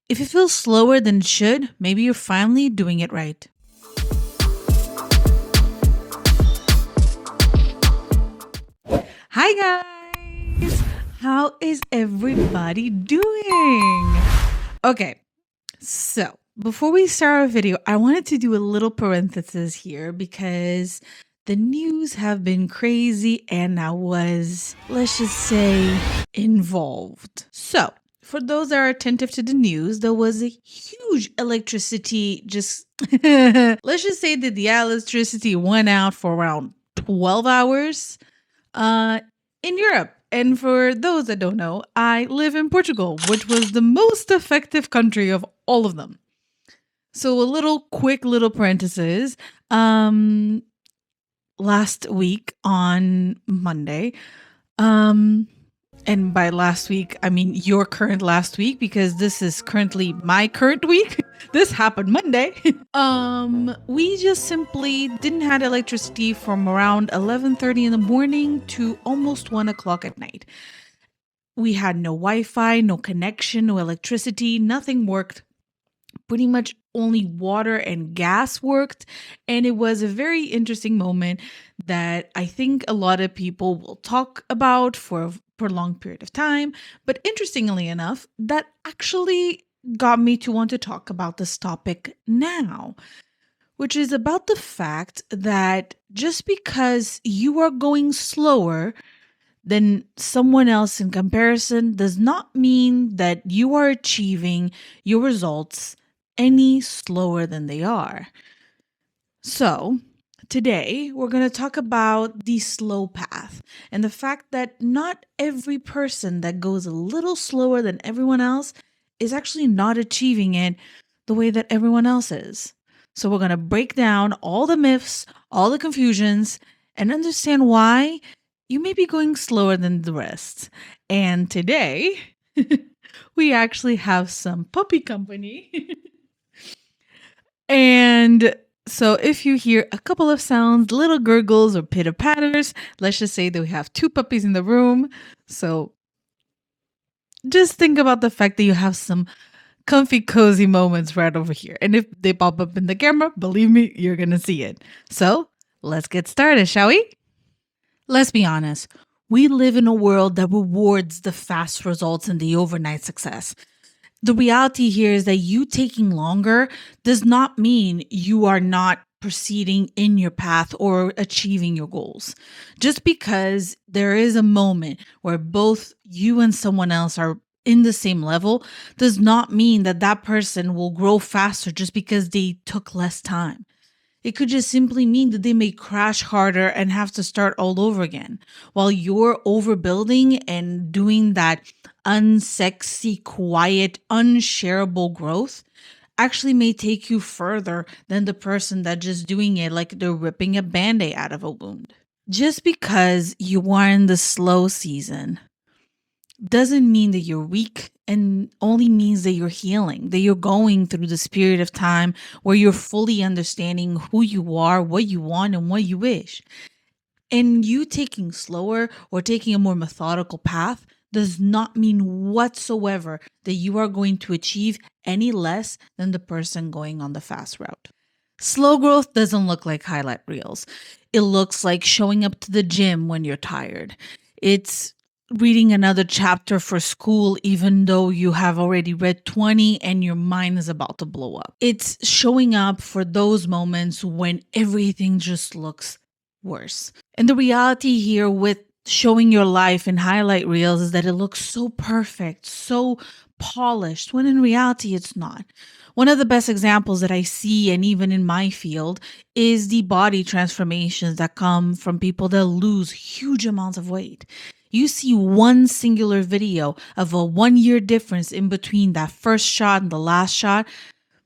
If it feels slower than it should, maybe you're finally doing it right. Hi, guys! How is everybody doing? Okay, so before we start our video, I wanted to do a little parenthesis here because the news have been crazy and I was, let's just say, involved. So, for those that are attentive to the news, there was a huge electricity let's just say that the electricity went out for around 12 hours uh, in Europe. And for those that don't know, I live in Portugal, which was the most effective country of all of them. So a quick little parenthesis. Last week on Monday, and by last week, I mean your current last week because this is currently my current week. This happened Monday. We just simply didn't have electricity from around 11:30 in the morning to almost 1 o'clock at night. We had no Wi-Fi, no connection, no electricity, nothing worked. Pretty much only water and gas worked. And it was a very interesting moment that I think a lot of people will talk about for a prolonged period of time. But interestingly enough, that actually got me to want to talk about this topic now, which is about the fact that just because you are going slower than someone else in comparison does not mean that you are achieving your results any slower than they are. So, today we're going to talk about the slow path and the fact that not every person that goes a little slower than everyone else is actually not achieving it the way that everyone else is. So, we're going to break down all the myths, all the confusions, and understand why you may be going slower than the rest. And today, we actually have some puppy company. And so if you hear a couple of sounds, little gurgles or pitter patters, let's just say that we have two puppies in the room. So just think about the fact that you have some comfy, cozy moments right over here. And if they pop up in the camera, believe me, you're going to see it. So let's get started, shall we? Let's be honest. We live in a world that rewards the fast results and the overnight success. The reality here is that you taking longer does not mean you are not proceeding in your path or achieving your goals. Just because there is a moment where both you and someone else are in the same level does not mean that that person will grow faster just because they took less time. It could just simply mean that they may crash harder and have to start all over again. While you're overbuilding and doing that unsexy, quiet, unshareable growth actually may take you further than the person that just doing it like they're ripping a band-aid out of a wound. Just because you are in the slow season doesn't mean that you're weak and only means that you're healing, that you're going through this period of time where you're fully understanding who you are, what you want, and what you wish. And you taking slower or taking a more methodical path does not mean whatsoever that you are going to achieve any less than the person going on the fast route. Slow growth doesn't look like highlight reels. It looks like showing up to the gym when you're tired. It's reading another chapter for school even though you have already read 20 and your mind is about to blow up. It's showing up for those moments when everything just looks worse. And the reality here with showing your life in highlight reels is that it looks so perfect, so polished, when in reality it's not. One of the best examples that I see, and even in my field, is the body transformations that come from people that lose huge amounts of weight. You see one singular video of a 1 year difference in between that first shot and the last shot,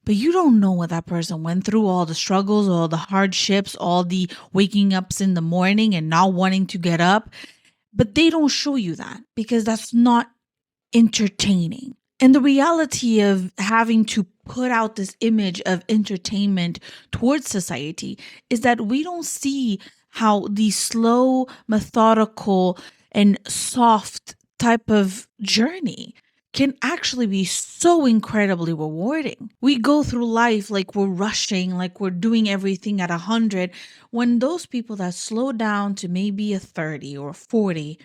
but you don't know what that person went through, all the struggles, all the hardships, all the waking ups in the morning and not wanting to get up. But they don't show you that because that's not entertaining. And the reality of having to put out this image of entertainment towards society is that we don't see how the slow, methodical, and soft type of journey can actually be so incredibly rewarding. We go through life like we're rushing, like we're doing everything at 100, when those people that slow down to maybe a 30 or 40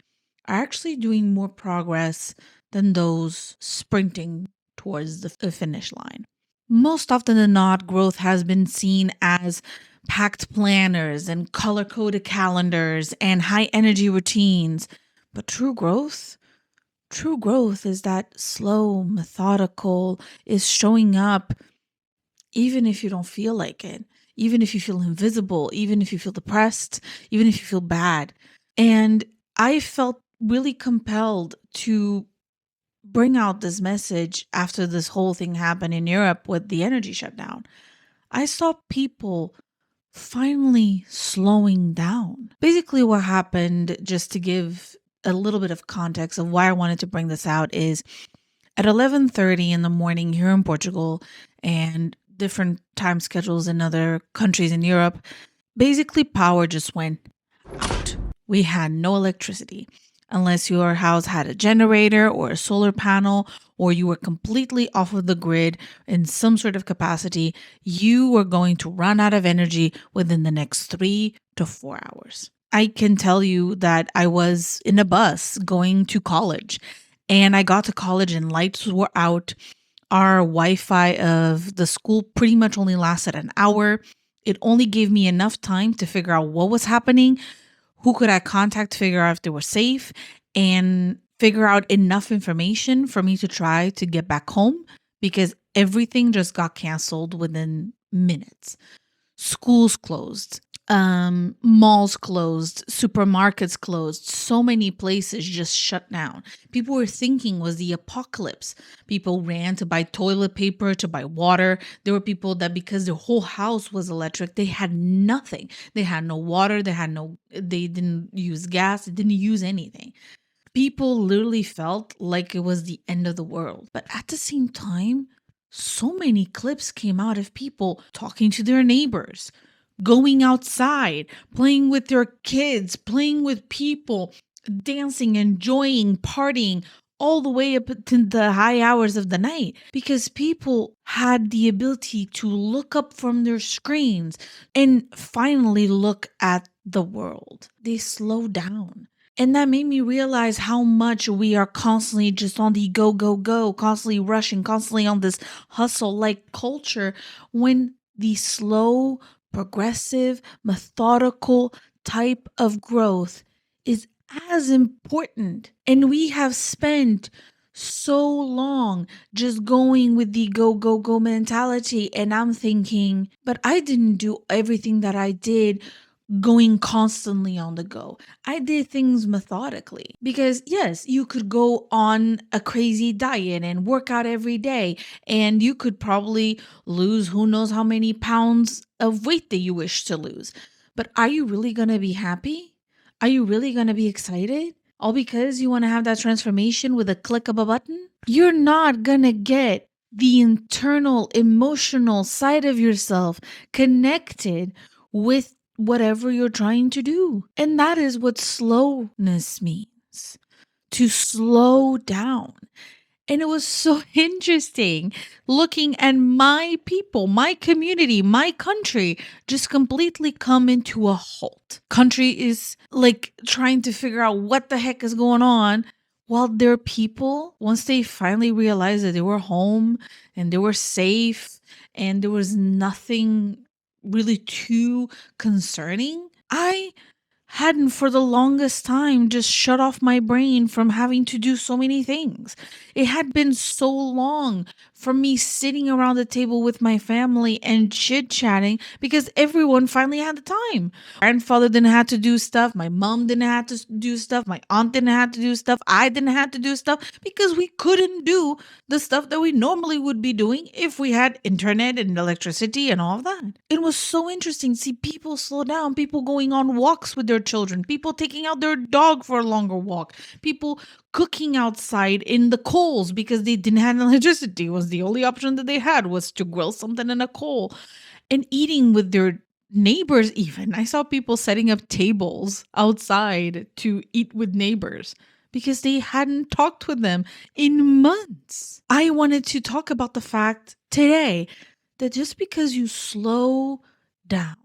are actually doing more progress than those sprinting towards the finish line. Most often than not, growth has been seen as packed planners and color coded calendars and high energy routines. But true growth is that slow, methodical, is showing up even if you don't feel like it, even if you feel invisible, even if you feel depressed, even if you feel bad. And I felt really compelled to bring out this message after this whole thing happened in Europe with the energy shutdown. I saw people finally slowing down. Basically, what happened, just to give a little bit of context of why I wanted to bring this out, is at 11:30 in the morning here in Portugal and different time schedules in other countries in Europe, basically power just went out. We had no electricity unless your house had a generator or a solar panel or you were completely off of the grid in some sort of capacity. You were going to run out of energy within the next 3 to 4 hours. I can tell you that I was in a bus going to college and I got to college and lights were out. Our Wi-Fi of the school pretty much only lasted an hour. It only gave me enough time to figure out what was happening, who could I contact to figure out if they were safe, and figure out enough information for me to try to get back home because everything just got canceled within minutes. Schools closed, malls closed, supermarkets closed, so many places just shut down. People were thinking was the apocalypse. People ran to buy toilet paper, to buy water. There were people that because their whole house was electric, they had nothing. They had no water, they didn't use gas, they didn't use anything. People literally felt like it was the end of the world. But at the same time, so many clips came out of people talking to their neighbors, going outside, playing with their kids, playing with people, dancing, enjoying, partying, all the way up to the high hours of the night because people had the ability to look up from their screens and finally look at the world. They slowed down. And that made me realize how much we are constantly just on the go, go, go, constantly rushing, constantly on this hustle like culture when the slow, progressive, methodical type of growth is as important. And we have spent so long just going with the go, go, go mentality. And I'm thinking, but I didn't do everything that I did going constantly on the go. I did things methodically because, yes, you could go on a crazy diet and work out every day, and you could probably lose who knows how many pounds of weight that you wish to lose. But are you really going to be happy? Are you really going to be excited? All because you want to have that transformation with a click of a button? You're not going to get the internal emotional side of yourself connected with whatever you're trying to do. And that is what slowness means, to slow down. And it was so interesting looking at my people, my community, my country just completely come into a halt. Country is like trying to figure out what the heck is going on while their people, once they finally realized that they were home and they were safe and there was nothing really too concerning, I hadn't for the longest time just shut off my brain from having to do so many things. It had been so long from me sitting around the table with my family and chit chatting because everyone finally had the time. Grandfather didn't have to do stuff. My mom didn't have to do stuff. My aunt didn't have to do stuff. I didn't have to do stuff because we couldn't do the stuff that we normally would be doing if we had internet and electricity and all of that. It was so interesting to see people slow down, people going on walks with their children, people taking out their dog for a longer walk, people cooking outside in the coals because they didn't have electricity. It was the only option that they had was to grill something in a coal, and eating with their neighbors. Even I saw people setting up tables outside to eat with neighbors because they hadn't talked with them in months. I wanted to talk about the fact today that just because you slow down,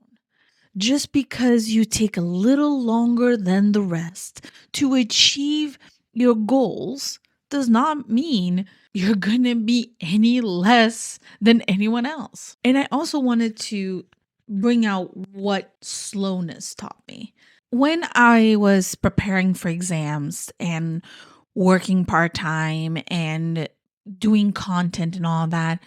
just because you take a little longer than the rest to achieve your goals does not mean you're going to be any less than anyone else. And I also wanted to bring out what slowness taught me. When I was preparing for exams and working part time and doing content and all that,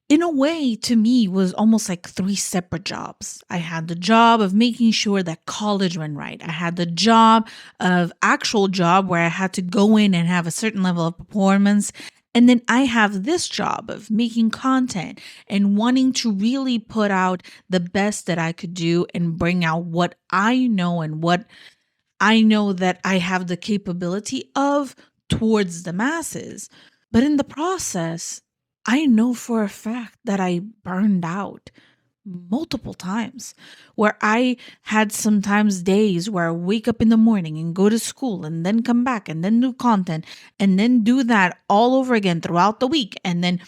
in a way, to me, was almost like three separate jobs. I had the job of making sure that college went right. I had the job of actual job where I had to go in and have a certain level of performance. And then I have this job of making content and wanting to really put out the best that I could do and bring out what I know and what I know that I have the capability of towards the masses. But in the process, I know for a fact that I burned out multiple times, where I had sometimes days where I wake up in the morning and go to school and then come back and then do content and then do that all over again throughout the week. And then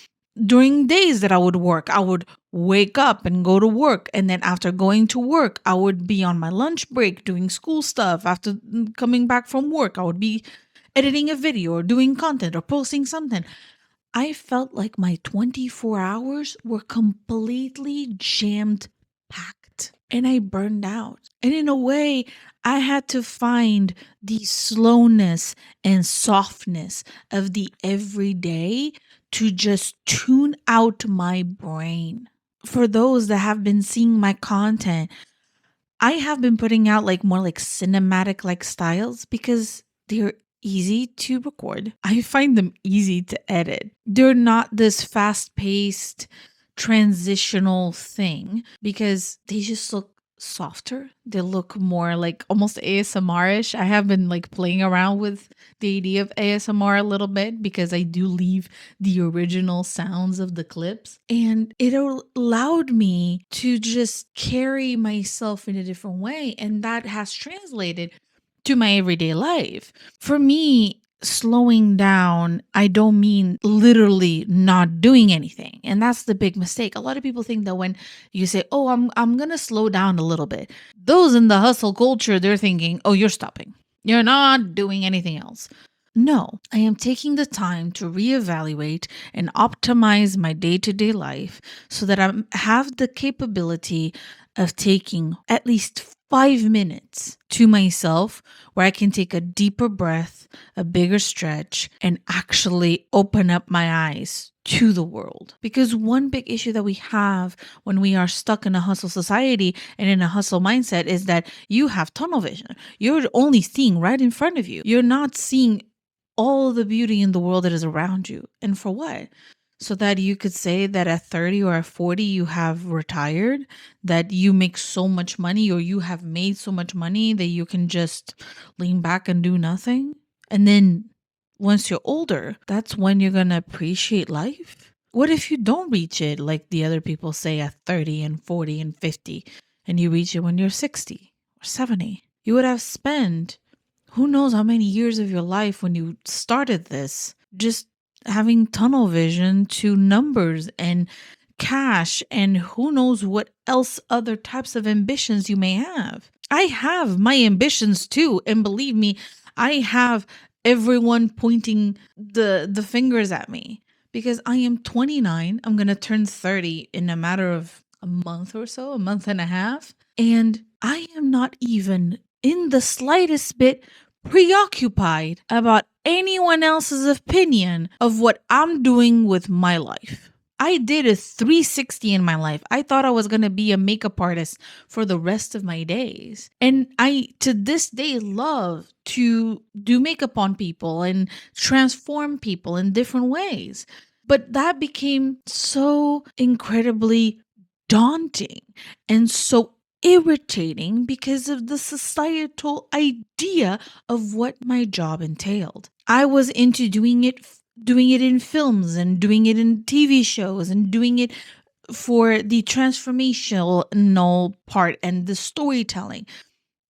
during days that I would work, I would wake up and go to work. And then after going to work, I would be on my lunch break doing school stuff. After coming back from work, I would be editing a video or doing content or posting something. I felt like my 24 hours were completely jammed packed and I burned out. And in a way, I had to find the slowness and softness of the everyday to just tune out my brain. For those that have been seeing my content, I have been putting out like more like cinematic like styles because they're easy to record. I find them easy to edit. They're not this fast-paced transitional thing because they just look softer. They look more like almost ASMR-ish. I have been like playing around with the idea of ASMR a little bit because I do leave the original sounds of the clips. And it allowed me to just carry myself in a different way. And that has translated to my everyday life. For me, slowing down, I don't mean literally not doing anything. And that's the big mistake. A lot of people think that when you say, "Oh, I'm going to slow down a little bit." Those in the hustle culture, they're thinking, "Oh, you're stopping. You're not doing anything else." No, I am taking the time to reevaluate and optimize my day-to-day life so that I have the capability of taking at least 5 minutes to myself where I can take a deeper breath, a bigger stretch, and actually open up my eyes to the world. Because one big issue that we have when we are stuck in a hustle society and in a hustle mindset is that you have tunnel vision. You're only seeing right in front of you. You're not seeing all the beauty in the world that is around you. And for what? So that you could say that at 30 or at 40 you have retired, that you make so much money or you have made so much money that you can just lean back and do nothing. And then once you're older, that's when you're going to appreciate life. What if you don't reach it like the other people say at 30 and 40 and 50 and you reach it when you're 60 or 70? You would have spent who knows how many years of your life when you started this just having tunnel vision to numbers and cash and who knows what else other types of ambitions you may have. I have my ambitions too, and believe me, I have everyone pointing the fingers at me because I am 29. I'm going to turn 30 in a matter of a month or so, a month and a half, and I am not even in the slightest bit preoccupied about anyone else's opinion of what I'm doing with my life. I did a 360 in my life. I thought I was going to be a makeup artist for the rest of my days. And I, to this day, love to do makeup on people and transform people in different ways. But that became so incredibly daunting and so irritating because of the societal idea of what my job entailed. I was into doing it in films and doing it in TV shows and doing it for the transformational part and the storytelling.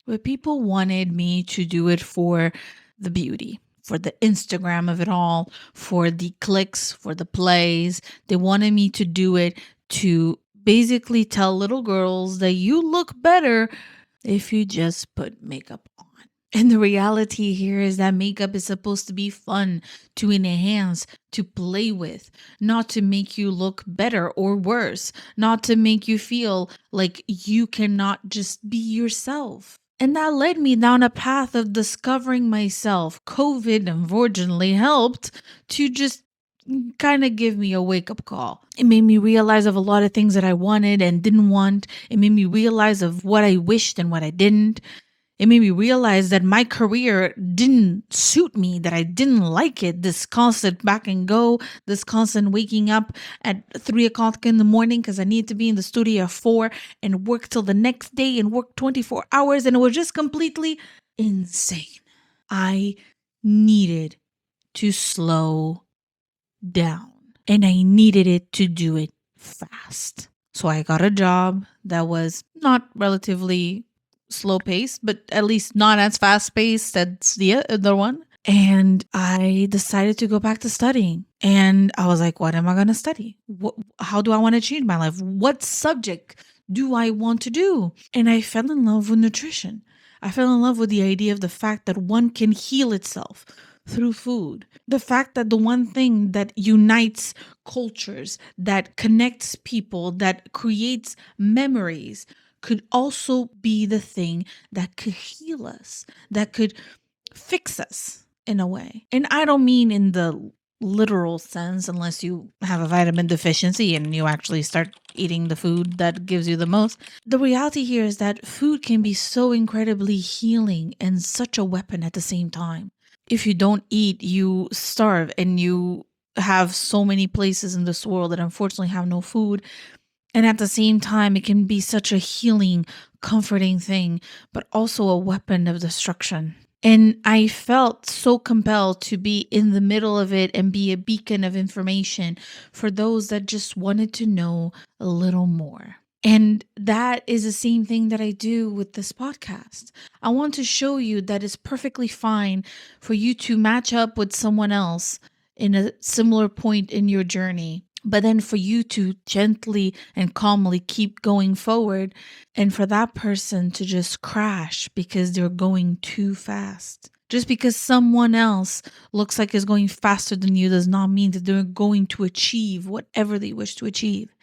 But people wanted me to do it for the beauty, for the Instagram of it all, for the clicks, for the plays. They wanted me to do it to basically tell little girls that you look better if you just put makeup on. And the reality here is that makeup is supposed to be fun, to enhance, to play with, not to make you look better or worse, not to make you feel like you cannot just be yourself. And that led me down a path of discovering myself. COVID unfortunately helped to just kind of give me a wake up call. It made me realize of a lot of things that I wanted and didn't want. It made me realize of what I wished and what I didn't. It made me realize that my career didn't suit me, that I didn't like it. This constant back and go, this constant waking up at 3 o'clock in the morning because I need to be in the studio at 4 and work till the next day and work 24 hours. And it was just completely insane. I needed to slow down and I needed it to do it fast. So I got a job that was not relatively slow paced, but at least not as fast paced as the other one. And I decided to go back to studying. And I was like, what am I going to study? How do I want to change my life? What subject do I want to do? And I fell in love with nutrition. I fell in love with the idea of the fact that one can heal itself through food. The fact that the one thing that unites cultures, that connects people, that creates memories, could also be the thing that could heal us, that could fix us in a way. And I don't mean in the literal sense, unless you have a vitamin deficiency and you actually start eating the food that gives you the most. The reality here is that food can be so incredibly healing and such a weapon at the same time. If you don't eat, you starve, and you have so many places in this world that unfortunately have no food. And at the same time, it can be such a healing, comforting thing, but also a weapon of destruction. And I felt so compelled to be in the middle of it and be a beacon of information for those that just wanted to know a little more. And that is the same thing that I do with this podcast. I want to show you that it's perfectly fine for you to match up with someone else in a similar point in your journey, but then for you to gently and calmly keep going forward, and for that person to just crash because they're going too fast. Just because someone else looks like is going faster than you does not mean that they're going to achieve whatever they wish to achieve.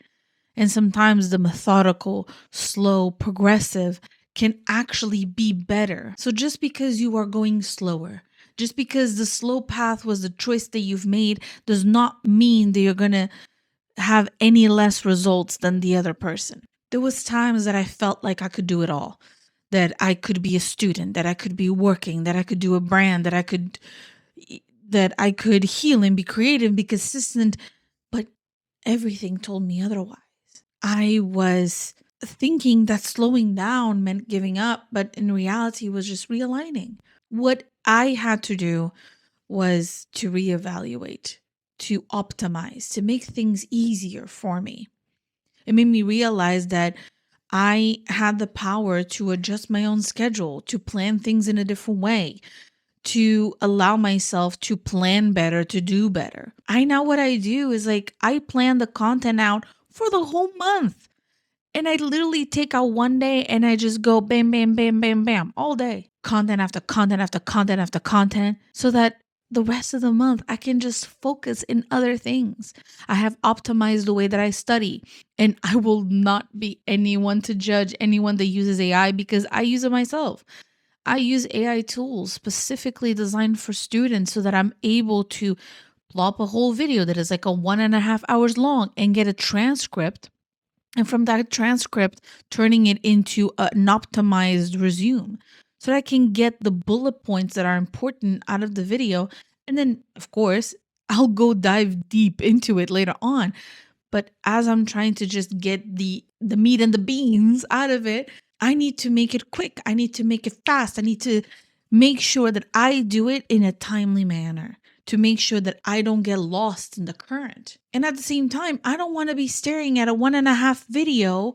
And sometimes the methodical, slow, progressive can actually be better. So just because you are going slower, just because the slow path was the choice that you've made, does not mean that you're going to have any less results than the other person. There was times that I felt like I could do it all, that I could be a student, that I could be working, that I could do a brand, that I could heal and be creative and be consistent, but everything told me otherwise. I was thinking that slowing down meant giving up, but in reality was just realigning. What I had to do was to reevaluate, to optimize, to make things easier for me. It made me realize that I had the power to adjust my own schedule, to plan things in a different way, to allow myself to plan better, to do better. I know what I do is like I plan the content out for the whole month. And I literally take out one day and I just go bam, bam, bam, bam, bam all day. Content after content after content after content, so that the rest of the month I can just focus in other things. I have optimized the way that I study, and I will not be anyone to judge anyone that uses AI because I use it myself. I use AI tools specifically designed for students so that I'm able to plop a whole video that is like a 1.5 hours long and get a transcript. And from that transcript, turning it into an optimized resume so that I can get the bullet points that are important out of the video. And then, of course, I'll go dive deep into it later on. But as I'm trying to just get the meat and the beans out of it, I need to make it quick. I need to make it fast. I need to make sure that I do it in a timely manner, to make sure that I don't get lost in the current. And at the same time, I don't want to be staring at a 1.5 video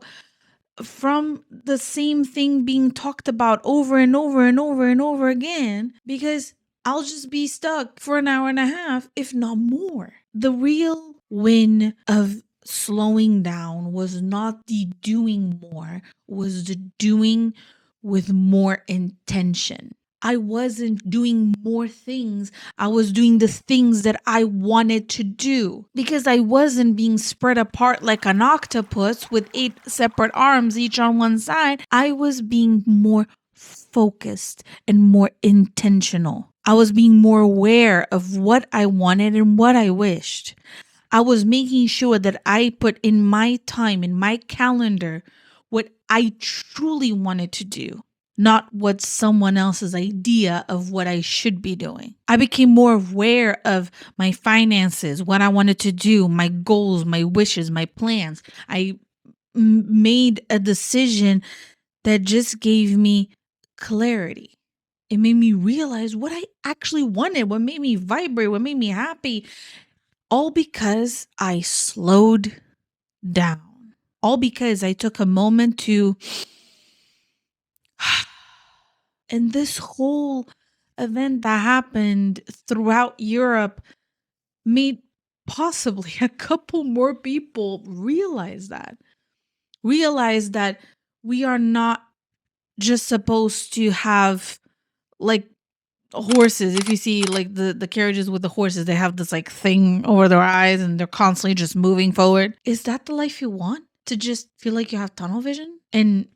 from the same thing being talked about over and over and over and over again, because I'll just be stuck for an hour and a half, if not more. The real win of slowing down was not the doing more, was the doing with more intention. I wasn't doing more things. I was doing the things that I wanted to do because I wasn't being spread apart like an octopus with 8 separate arms, each on one side. I was being more focused and more intentional. I was being more aware of what I wanted and what I wished. I was making sure that I put in my time, in my calendar, what I truly wanted to do, not what someone else's idea of what I should be doing. I became more aware of my finances, what I wanted to do, my goals, my wishes, my plans. I made a decision that just gave me clarity. It made me realize what I actually wanted, what made me vibrate, what made me happy, all because I slowed down. All because I took a moment to. And this whole event that happened throughout Europe made possibly a couple more people realize that. Realize that we are not just supposed to have like horses. If you see like the carriages with the horses, they have this like thing over their eyes and they're constantly just moving forward. Is that the life you want? To just feel like you have tunnel vision and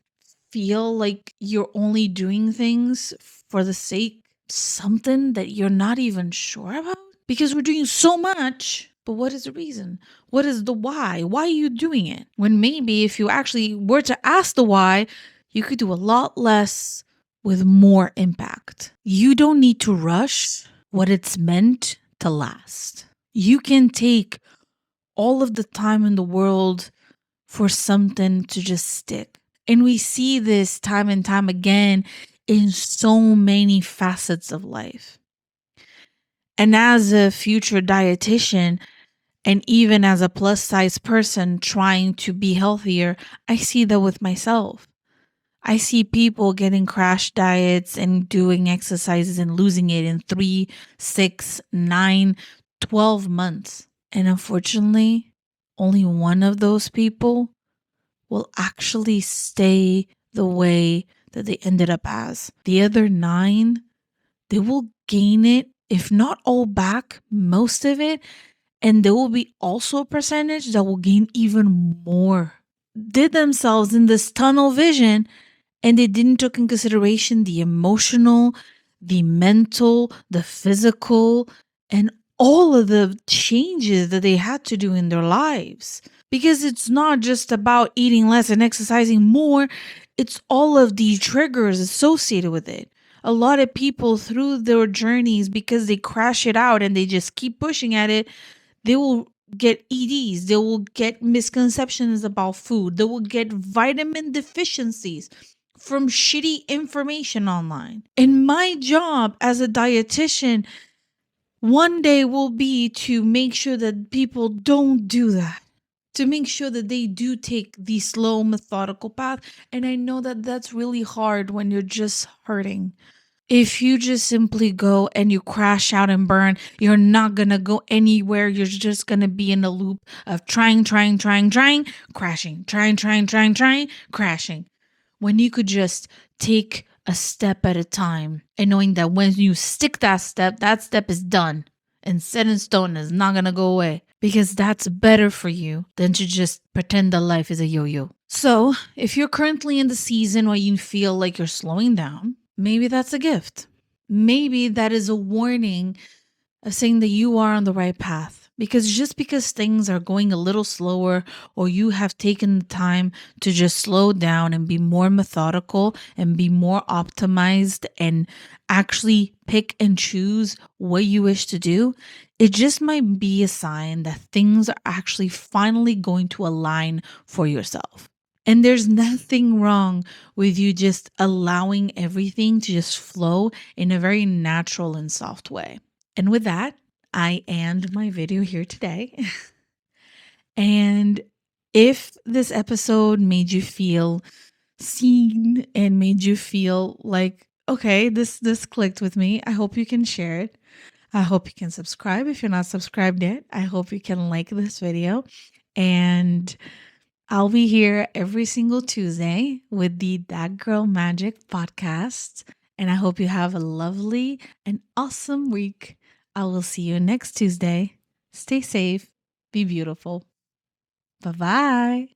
feel like you're only doing things for the sake of something that you're not even sure about? Because we're doing so much, but what is the reason? What is the why? Why are you doing it? When maybe if you actually were to ask the why, you could do a lot less with more impact. You don't need to rush what it's meant to last. You can take all of the time in the world for something to just stick. And we see this time and time again in so many facets of life. And as a future dietitian, and even as a plus size person trying to be healthier, I see that with myself. I see people getting crash diets and doing exercises and losing it in 3, 6, 9, 12 months. And unfortunately, only one of those people will actually stay the way that they ended up as. The other 9, they will gain it, if not all back, most of it. And there will be also a percentage that will gain even more. Did themselves in this tunnel vision, and they didn't take in consideration the emotional, the mental, the physical, and all of the changes that they had to do in their lives. Because it's not just about eating less and exercising more, it's all of the triggers associated with it. A lot of people through their journeys, because they crash it out and they just keep pushing at it, they will get EDs, they will get misconceptions about food, they will get vitamin deficiencies from shitty information online. And my job as a dietitian one day will be to make sure that people don't do that, to make sure that they do take the slow, methodical path. And I know that that's really hard when you're just hurting. If you just simply go and you crash out and burn, you're not going to go anywhere. You're just going to be in a loop of trying, crashing, trying, crashing. When you could just take a step at a time and knowing that when you stick that step is done and set in stone, is not going to go away, because that's better for you than to just pretend that life is a yo-yo. So if you're currently in the season where you feel like you're slowing down, maybe that's a gift. Maybe that is a warning of saying that you are on the right path. Because just because things are going a little slower, or you have taken the time to just slow down and be more methodical and be more optimized and actually pick and choose what you wish to do, it just might be a sign that things are actually finally going to align for yourself. And there's nothing wrong with you just allowing everything to just flow in a very natural and soft way. And with that, I end my video here today. And if this episode made you feel seen and made you feel like Okay, this clicked with me. I hope you can share it. I hope you can subscribe if you're not subscribed yet. I hope you can like this video. And I'll be here every single Tuesday with the That Girl Magic podcast. And I hope you have a lovely and awesome week. I will see you next Tuesday. Stay safe, be beautiful. Bye bye.